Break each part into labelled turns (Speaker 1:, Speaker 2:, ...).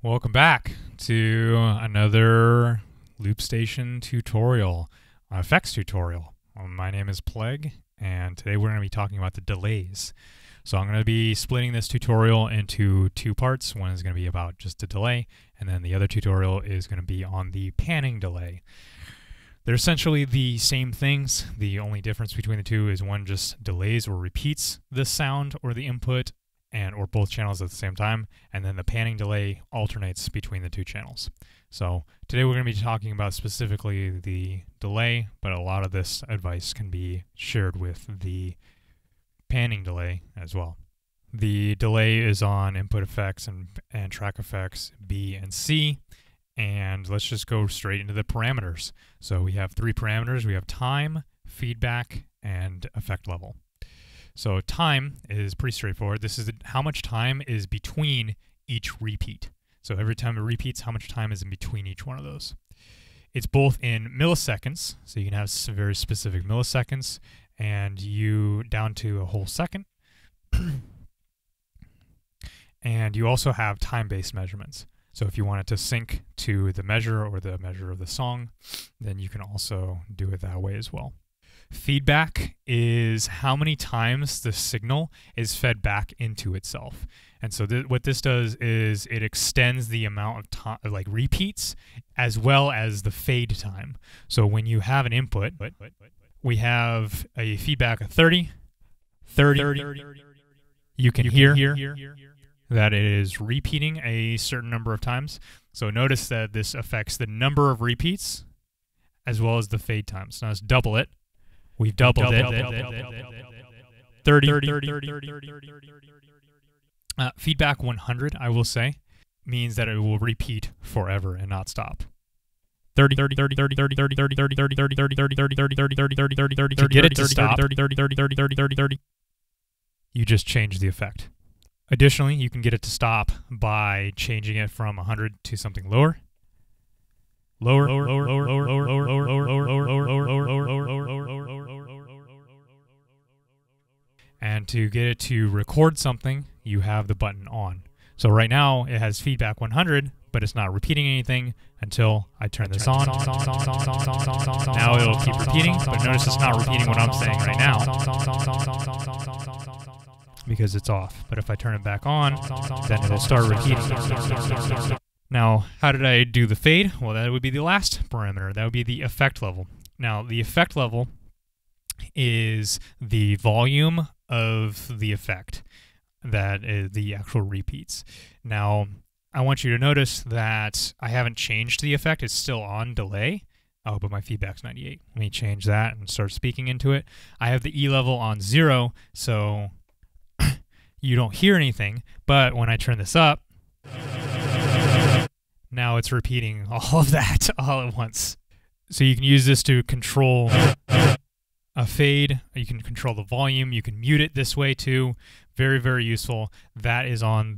Speaker 1: Welcome back to another loopstation tutorial, effects tutorial. My name is Plague, and today we're going to be talking about the delays. So I'm going to be splitting this tutorial into two parts. One is going to be about just the delay, and then the other tutorial is going to be on the panning delay. They're essentially the same things. The only difference between the two is one just delays or repeats the sound or the input or both channels at the same time, and then the panning delay alternates between the two channels. So today we're going to be talking about specifically the delay, but a lot of this advice can be shared with the panning delay as well. The delay is on input effects and track effects B and C, and let's just go straight into the parameters. So we have three parameters. We have time, feedback, and effect level. So time is pretty straightforward. This is how much time is between each repeat. So every time it repeats, how much time is in between each one of those. It's both in milliseconds, so you can have very specific milliseconds, and you down to a whole second. And you also have time-based measurements. So if you want it to sync to the measure or the measure of the song, then you can also do it that way as well. Feedback is how many times the signal is fed back into itself. And so what this does is it extends the amount of time, like repeats, as well as the fade time. So when you have an input, we have a feedback of 30. You can hear that it is repeating a certain number of times. So notice that this affects the number of repeats as well as the fade times. Now let's double it. We've doubled it. 30. Feedback 100, I will say, means that it will repeat forever and not stop. 30. To get it to stop, you just change the effect. Additionally, you can get it to stop by changing it from 100 to something lower. And to get it to record something, you have the button on. So right now it has feedback 100, but it's not repeating anything until I turn this on. Now it'll keep repeating, but notice it's not repeating what I'm saying right now because it's off. But if I turn it back on, then it'll start repeating. Now, how did I do the fade? Well, that would be the last parameter. That would be the effect level. Now, the effect level is the volume of the effect, that is the actual repeats. Now, I want you to notice that I haven't changed the effect. It's still on delay. Oh, but my feedback's 98. Let me change that and start speaking into it. I have the E level on 0, so you don't hear anything. But when I turn this up, now it's repeating all of that all at once. So you can use this to control a fade. You can control the volume. You can mute it this way too. Very, very useful. That is on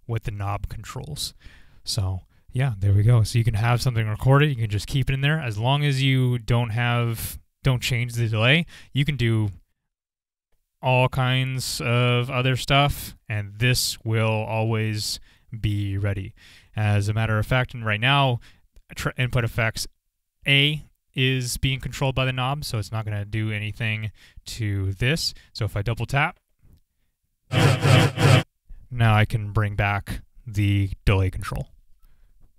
Speaker 1: what the knob controls. So yeah, there we go. So you can have something recorded. You can just keep it in there. As long as you don't change the delay, you can do all kinds of other stuff, and this will always be ready. As a matter of fact, and right now, input effects A is being controlled by the knob, so it's not going to do anything to this. So if I double tap, now I can bring back the delay control.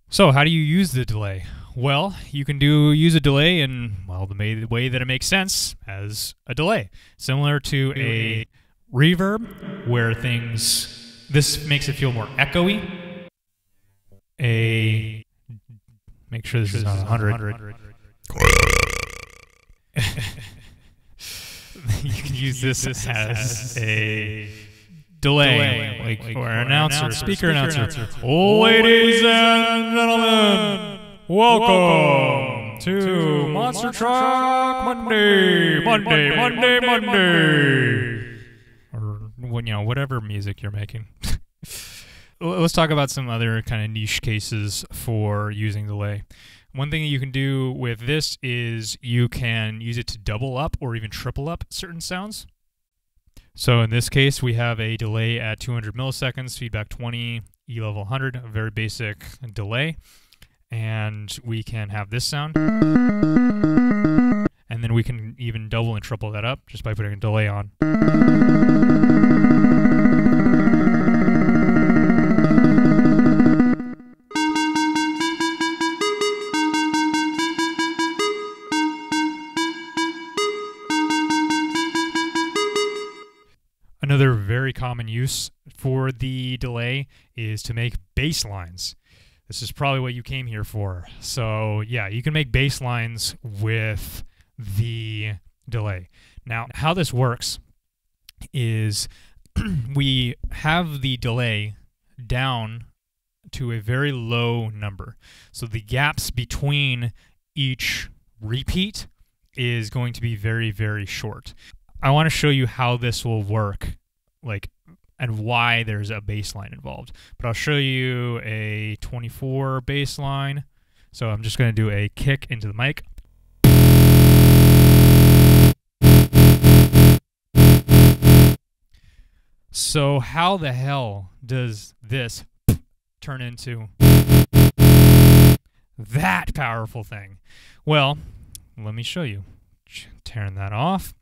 Speaker 1: So how do you use the delay? Well, you can use a delay in, well, the way that it makes sense as a delay. Similar to a reverb, where this makes it feel more echoey. Make sure this is not 100. You can use this as a delay, like or an announcer, speaker announcer. Ladies and gentlemen, welcome to Monster Truck Monday, or whatever music you're making. Let's talk about some other kind of niche cases for using delay. One thing you can do with this is you can use it to double up or even triple up certain sounds. So in this case, we have a delay at 200 milliseconds, feedback 20, E level 100, a very basic delay. And we can have this sound. And then we can even double and triple that up just by putting a delay on. Another very common use for the delay is to make bass lines. This is probably what you came here for. So yeah, you can make bass lines with the delay. Now, how this works is we have the delay down to a very low number. So the gaps between each repeat is going to be very, very short. I want to show you how this will work, and why there's a bass line involved. But I'll show you a 24 bass line. So I'm just going to do a kick into the mic. So how the hell does this turn into that powerful thing? Well, let me show you. Turn that off.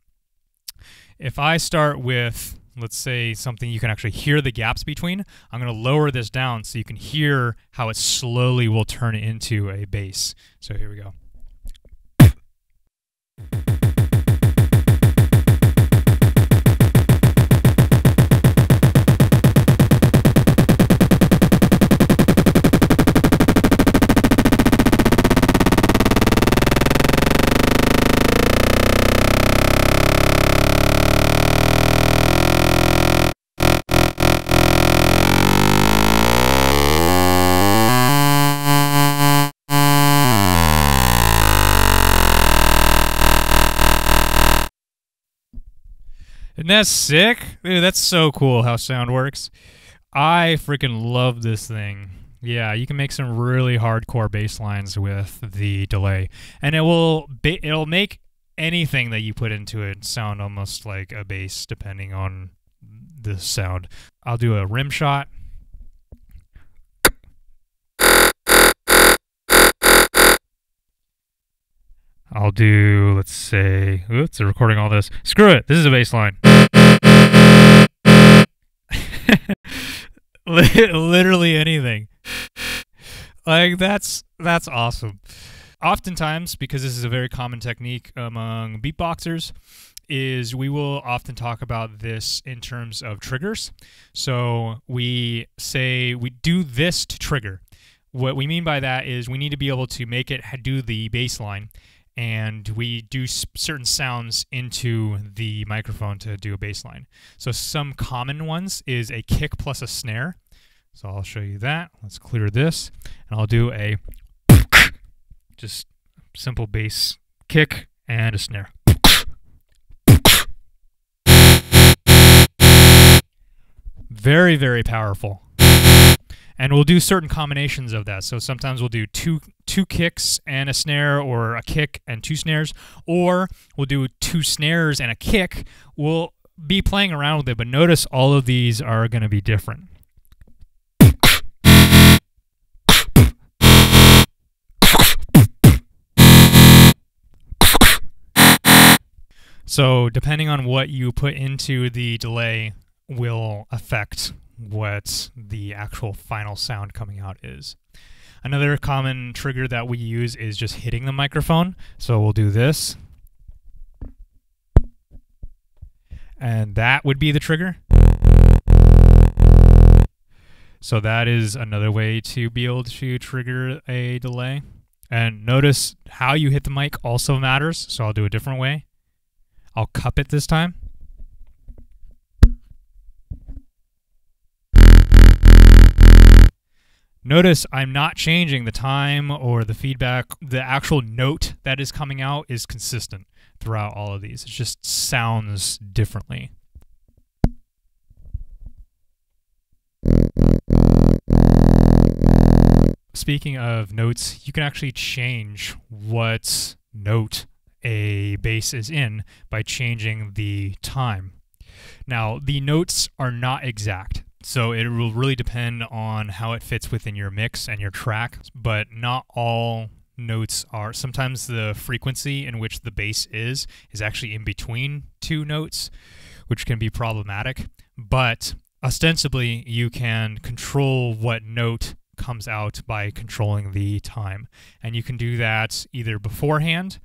Speaker 1: If I start with, let's say, something you can actually hear the gaps between, I'm going to lower this down so you can hear how it slowly will turn into a bass. So here we go. Isn't that sick? Dude, that's so cool how sound works. I freaking love this thing. Yeah, you can make some really hardcore bass lines with the delay. And it'll make anything that you put into it sound almost like a bass, depending on the sound. I'll do a rim shot. I'll do, let's say, oops, they're recording all this. Screw it, this is a bass line. Literally anything. Like, that's awesome. Oftentimes, because this is a very common technique among beatboxers, is we will often talk about this in terms of triggers. So we say we do this to trigger. What we mean by that is we need to be able to make it do the bass line, and we do certain sounds into the microphone to do a bass line. So some common ones is a kick plus a snare. So I'll show you that. Let's clear this, and I'll do a just simple bass kick and a snare. Very, very powerful. And we'll do certain combinations of that. So sometimes we'll do two kicks and a snare, or a kick and two snares, or we'll do two snares and a kick. We'll be playing around with it, but notice all of these are going to be different. So depending on what you put into the delay will affect what the actual final sound coming out is. Another common trigger that we use is just hitting the microphone. So we'll do this. And that would be the trigger. So that is another way to be able to trigger a delay. And notice how you hit the mic also matters. So I'll do a different way. I'll cup it this time. Notice I'm not changing the time or the feedback. The actual note that is coming out is consistent throughout all of these. It just sounds differently. Speaking of notes, you can actually change what note a bass is in by changing the time. Now, the notes are not exact. So it will really depend on how it fits within your mix and your track, but not all notes are. Sometimes the frequency in which the bass is actually in between two notes, which can be problematic, but ostensibly you can control what note comes out by controlling the time. And you can do that either beforehand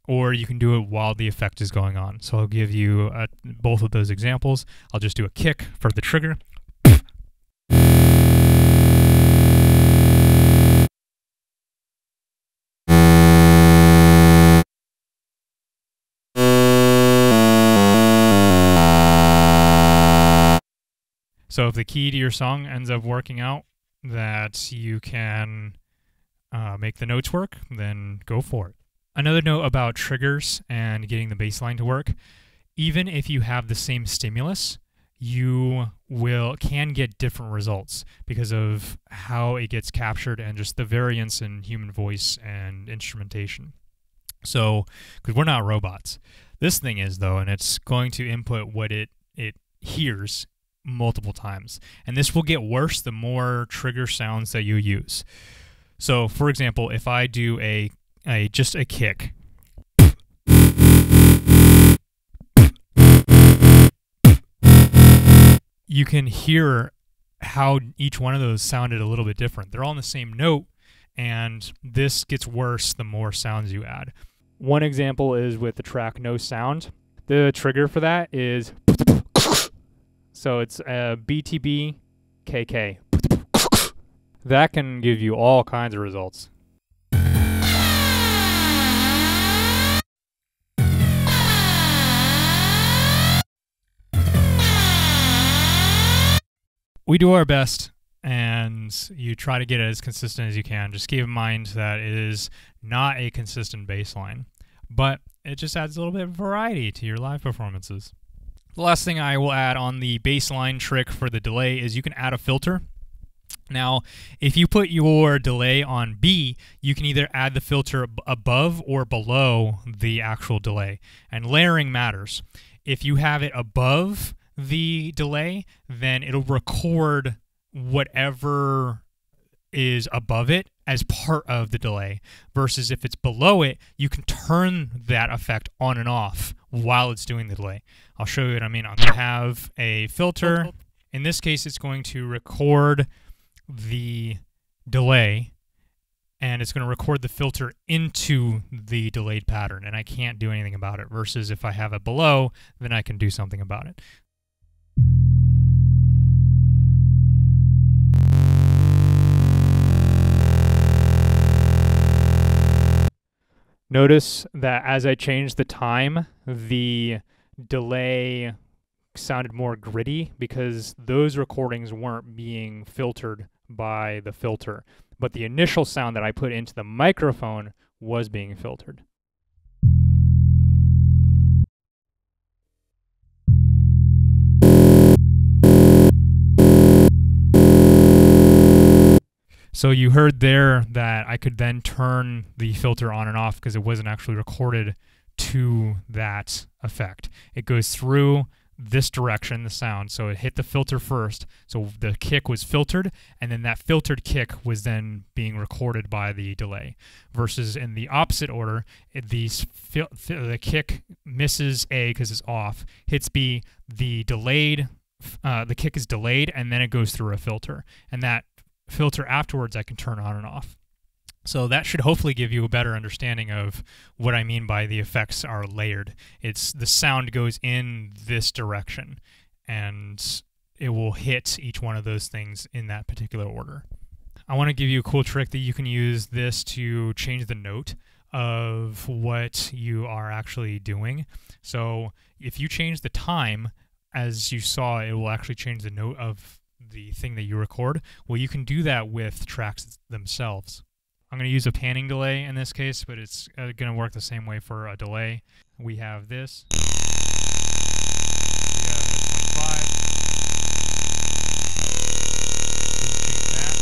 Speaker 1: or you can do it while the effect is going on. So I'll give you both of those examples. I'll just do a kick for the trigger. So if the key to your song ends up working out that you can make the notes work, then go for it. Another note about triggers and getting the bass line to work, even if you have the same stimulus, you can get different results because of how it gets captured and just the variance in human voice and instrumentation. So, because we're not robots. This thing is, though, and it's going to input what it hears multiple times. And this will get worse the more trigger sounds that you use. So, for example, if I do just a kick, you can hear how each one of those sounded a little bit different. They're all on the same note, and this gets worse the more sounds you add. One example is with the track No Sound. The trigger for that is so it's a BTB KK. That can give you all kinds of results. We do our best, and you try to get it as consistent as you can. Just keep in mind that it is not a consistent bass line, but it just adds a little bit of variety to your live performances. The last thing I will add on the bass line trick for the delay is you can add a filter. Now, if you put your delay on B, you can either add the filter above or below the actual delay, and layering matters. If you have it above the delay, then it'll record whatever is above it as part of the delay, versus if it's below it, you can turn that effect on and off while it's doing the delay. I'll show you what I mean. I'm going to have a filter. In this case, it's going to record the delay, and it's going to record the filter into the delayed pattern, and I can't do anything about it, versus if I have it below, then I can do something about it. Notice that as I changed the time, the delay sounded more gritty because those recordings weren't being filtered by the filter, but the initial sound that I put into the microphone was being filtered. So you heard there that I could then turn the filter on and off because it wasn't actually recorded to that effect. It goes through this direction, the sound, so it hit the filter first, so the kick was filtered, and then that filtered kick was then being recorded by the delay, versus in the opposite order, the kick misses A because it's off, hits B, the kick is delayed, and then it goes through a filter, and that filter afterwards I can turn on and off. So that should hopefully give you a better understanding of what I mean by the effects are layered. It's the sound goes in this direction, and it will hit each one of those things in that particular order. I want to give you a cool trick that you can use this to change the note of what you are actually doing. So if you change the time, as you saw, it will actually change the note of the thing that you record. Well, you can do that with tracks themselves. I'm going to use a panning delay in this case, but it's going to work the same way for a delay. We have this. We have a 25. Change that.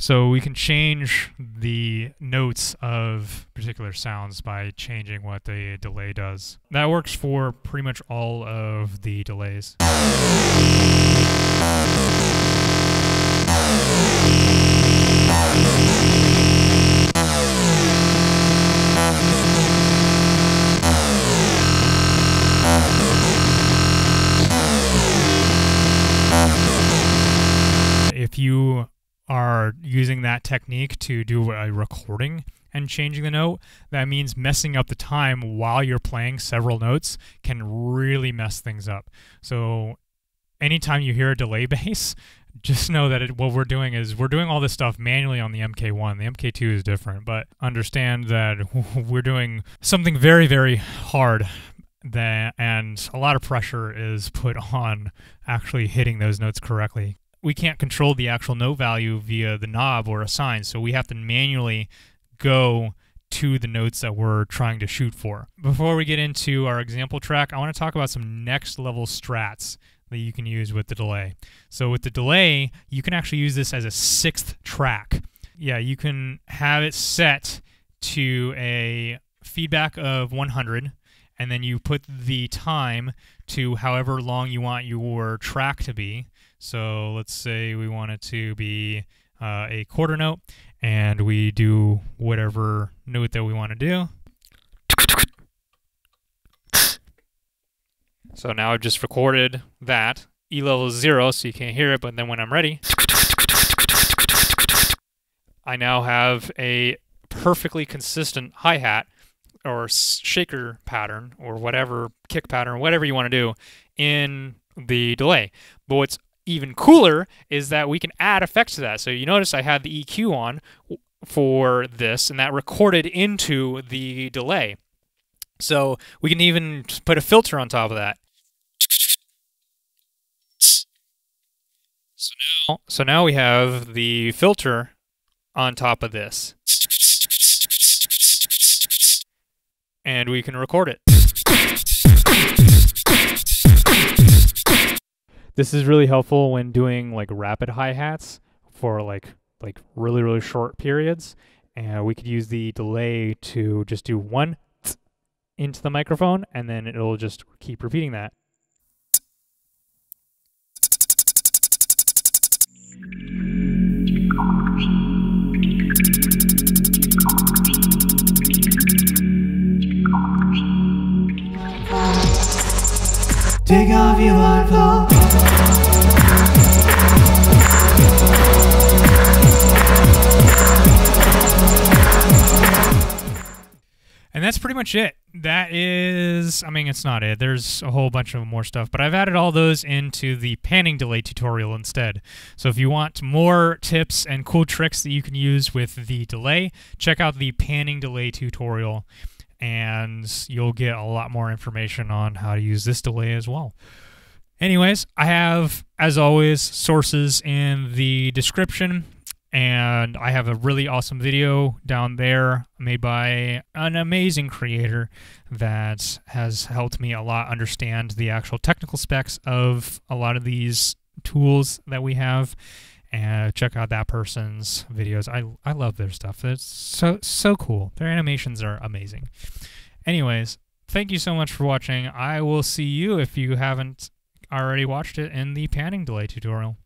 Speaker 1: So we can change the notes of particular sounds by changing what the delay does. That works for pretty much all of the delays. If you are using that technique to do a recording and changing the note, that means messing up the time while you're playing several notes can really mess things up. So anytime you hear a delay bass, just know that what we're doing is we're doing all this stuff manually on the MK1. The MK2 is different, but understand that we're doing something very, very hard, and a lot of pressure is put on actually hitting those notes correctly. We can't control the actual note value via the knob or a sign, so we have to manually go to the notes that we're trying to shoot for. Before we get into our example track, I want to talk about some next level strats that you can use with the delay. So with the delay, you can actually use this as a 6th track. Yeah, you can have it set to a feedback of 100, and then you put the time to however long you want your track to be. So let's say we want it to be a quarter note, and we do whatever note that we want to do. So now I've just recorded that. E level is 0, so you can't hear it, but then when I'm ready, I now have a perfectly consistent hi-hat or shaker pattern or whatever, kick pattern, whatever you want to do in the delay. But what's even cooler is that we can add effects to that. So you notice I had the EQ on for this, and that recorded into the delay. So we can even put a filter on top of that. So now we have the filter on top of this. And we can record it. This is really helpful when doing like rapid hi-hats for like really, really short periods. And we could use the delay to just do one into the microphone, and then it'll just keep repeating that.
Speaker 2: Take off your blindfold.
Speaker 1: And that's pretty much it. That is, I mean, it's not it. There's a whole bunch of more stuff, but I've added all those into the panning delay tutorial instead. So if you want more tips and cool tricks that you can use with the delay, check out the panning delay tutorial, and you'll get a lot more information on how to use this delay as well. Anyways, I have, as always, sources in the description, and I have a really awesome video down there made by an amazing creator that has helped me a lot understand the actual technical specs of a lot of these tools that we have. And check out that person's videos. I love their stuff. It's so cool. Their animations are amazing. Anyways, thank you so much for watching. I will see you, if you haven't already watched it, in the panning delay tutorial.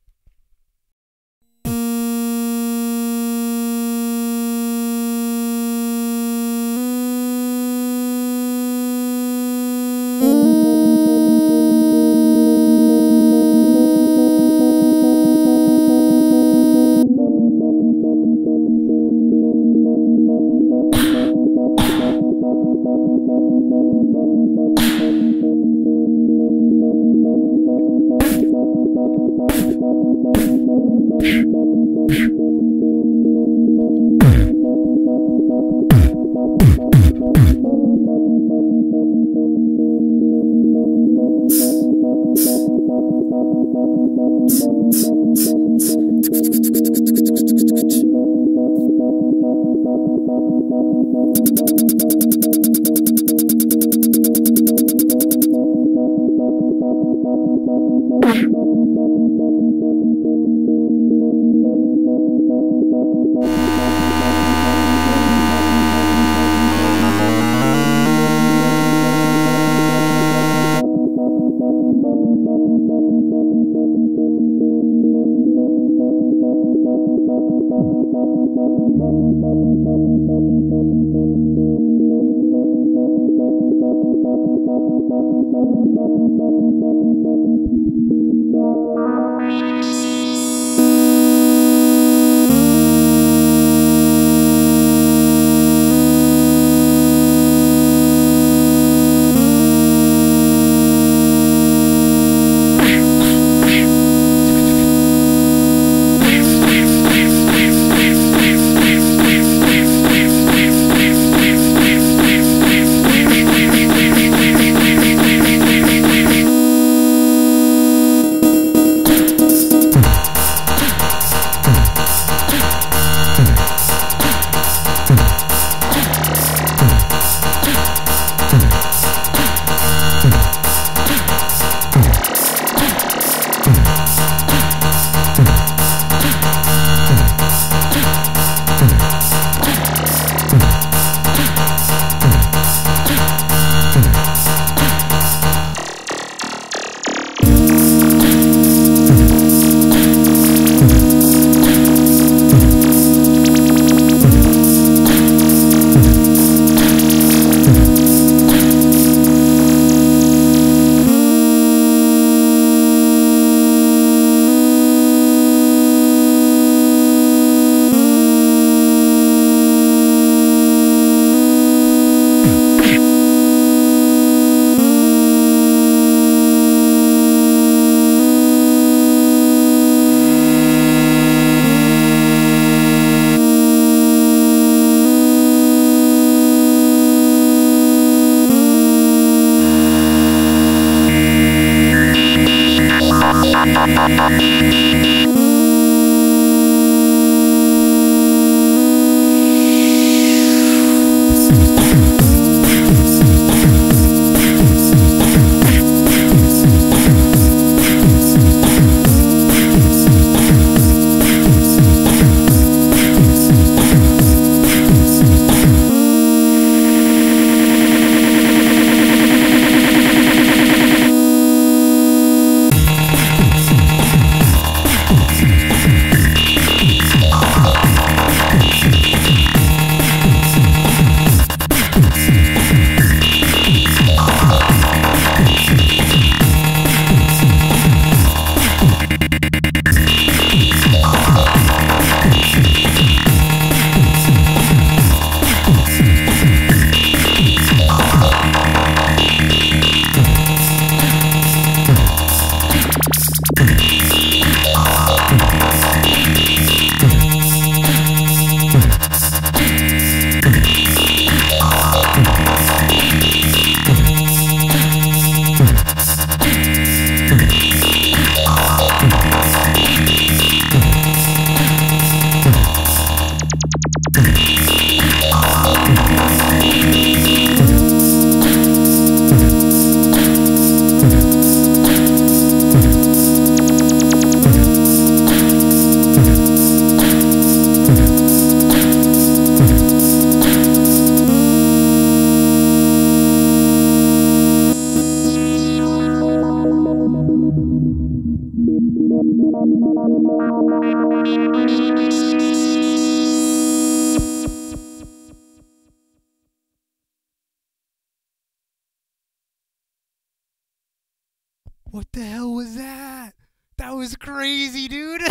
Speaker 1: What the hell was that? That was crazy, dude.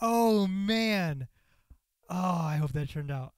Speaker 1: Oh, man. Oh, I hope that turned out.